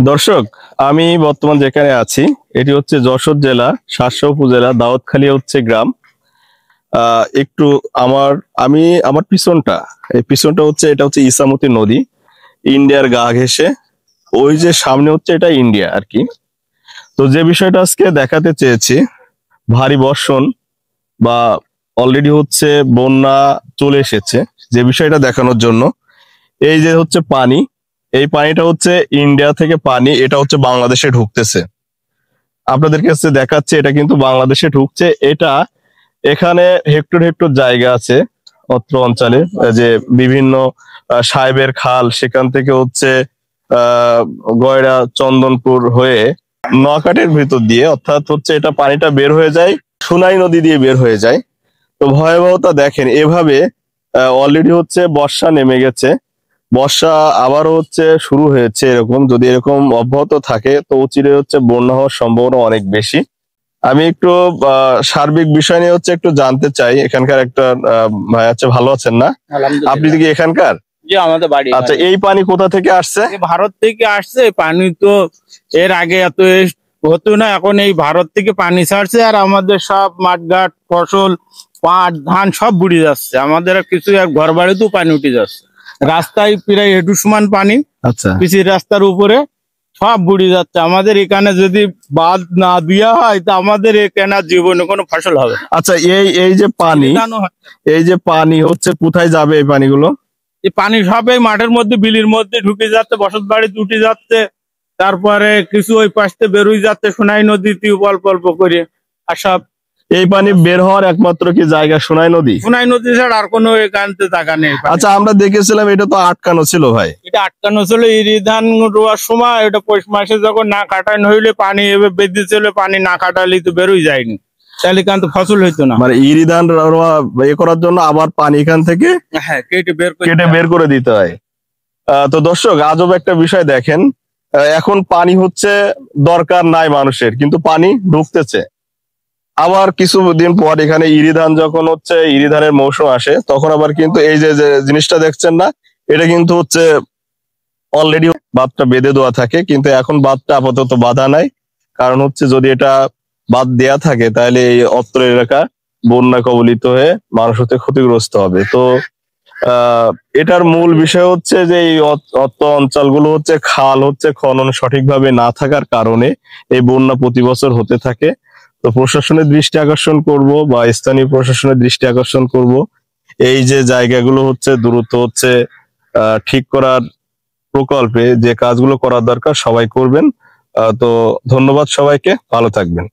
দর্শক, আমি বর্তমান যেখানে আছি এটি হচ্ছে যশোর জেলা শার্শা উপজেলা দাউদখালী হচ্ছে গ্রাম। একটু আমার আমি আমার পিছনটা এই পিছনটা হচ্ছে এটা হচ্ছে ইসামতি নদী, ইন্ডিয়ার গা ঘেঁষে। ওই যে সামনে হচ্ছে এটা ইন্ডিয়া আর কি। তো যে বিষয়টা আজকে দেখাতে চেয়েছি, ভারী বর্ষণ বা অলরেডি হচ্ছে বন্যা চলে এসেছে, যে বিষয়টা দেখানোর জন্য। এই যে হচ্ছে পানি, এই পানিটা হচ্ছে ইন্ডিয়া থেকে পানি, এটা হচ্ছে বাংলাদেশে ঢুকতেছে। আপনাদের কাছে দেখাচ্ছে এটা কিন্তু বাংলাদেশে ঢুকছে। এটা এখানে হেক্টর হেক্টর জায়গা আছে অত্র অঞ্চলে, যে বিভিন্ন সাহেবের খাল, সেখান থেকে হচ্ছে গয়রা চন্দনপুর হয়ে নোয়াখালীর ভিতর দিয়ে, অর্থাৎ হচ্ছে এটা পানিটা বের হয়ে যায় সুনাই নদী দিয়ে বের হয়ে যায়। তো ভয়াবহতা দেখেন, এভাবে অলরেডি হচ্ছে বর্ষা নেমে গেছে, বর্ষা আবারও হচ্ছে শুরু হয়েছে। এরকম যদি এরকম অব্যাহত থাকে তো অচিরে হচ্ছে বন্যা হওয়ার সম্ভাবনা অনেক বেশি। আমি একটু সার্বিক বিষয় নিয়ে হচ্ছে একটু জানতে চাই। এখানকার একটা ভাই আছে, ভালো আছেন না? আপনি কি এখানকার? জি, আমাদের বাড়ি। আচ্ছা, এই পানি কোথা থেকে আসছে? ভারত থেকে আসছে পানি। তো এর আগে এত হতো না, এখন এই ভারত থেকে পানি ছাড়ছে আর আমাদের সব মাঠঘাট, ফসল, পাট, ধান সব বুড়ে যাচ্ছে। আমাদের কিছু ঘর বাড়িতেও পানি উঠে যাচ্ছে, রাস্তায় প্রায় হেঁটু সমান পানি। আচ্ছা, পিসির রাস্তার উপরে সব বুড়ে যাচ্ছে। আমাদের এখানে যদি বাঁধ না দেওয়া হয় তা আমাদের এখানে জীবনে কোনো ফসল হবে না। আচ্ছা, এই যে পানি, এই যে পানি হচ্ছে কোথায় যাবে এই পানিগুলো? এই পানি সব এই মাঠের মধ্যে, বিলির মধ্যে ঢুকে যাচ্ছে, বসত বাড়িতে উঠে যাচ্ছে। তারপরে কিছু ওই পাশে বেরোয় যাচ্ছে সোনাই নদীতে অল্প অল্প করে। আর সব এই পানি বের হওয়ার একমাত্র কি জায়গা সোনাই নদী? সোনাই নদী ছাড়া আর কোনো এখানতে জায়গা নেই। আচ্ছা, আমরা দেখেছিলাম এটা তো আটকানো ছিল ভাই। এটা আটকানো ছিল ইরি ধান রোয়ার সময়। এটা পৌষ মাসে যখন না কাটানো হইলে পানি এবার বেঁধে ছিল, পানি না কাটালে তো বেরোই যায়নি, তাহলে কিন্তু ফসল হইতো না। মানে ইরি ধান এ করার জন্য আবার পানি এখান থেকে কেটে বের করে দিতে হয়। তো দর্শক, আজব একটা বিষয় দেখেন, এখন পানি হচ্ছে দরকার নাই মানুষের, কিন্তু পানি ঢুকতেছে। আবার কিছুদিন পর এখানে ইরি ধান যখন হচ্ছে ইরি ধানের মৌসুম আসে, তখন আবার কিন্তু এই যে যে জিনিসটা দেখছেন না, এটা কিন্তু হচ্ছে অলরেডি বাঁধটা বেঁধে দেওয়া থাকে, কিন্তু এখন বাঁধটা আপাতত বাঁধা নাই। কারণ হচ্ছে যদি এটা বাঁধ দেয়া থাকে তাহলে এই অত্র এলাকা বন্যা কবলিত হয়ে মানুষ হতে ক্ষতিগ্রস্ত হবে। তো এটার মূল বিষয় হচ্ছে যে এই অত্র অঞ্চলগুলো হচ্ছে খাল হচ্ছে খনন সঠিকভাবে না থাকার কারণে এই বন্যা প্রতি বছর হতে থাকে। তো প্রশাসনের দৃষ্টি আকর্ষণ করব বা স্থানীয় প্রশাসনের দৃষ্টি আকর্ষণ করব, এই যে জায়গাগুলো হচ্ছে দ্রুত হচ্ছে ঠিক করার প্রকল্পে যে কাজগুলো করার দরকার সবাই করবেন। তো ধন্যবাদ সবাইকে, ভালো থাকবেন।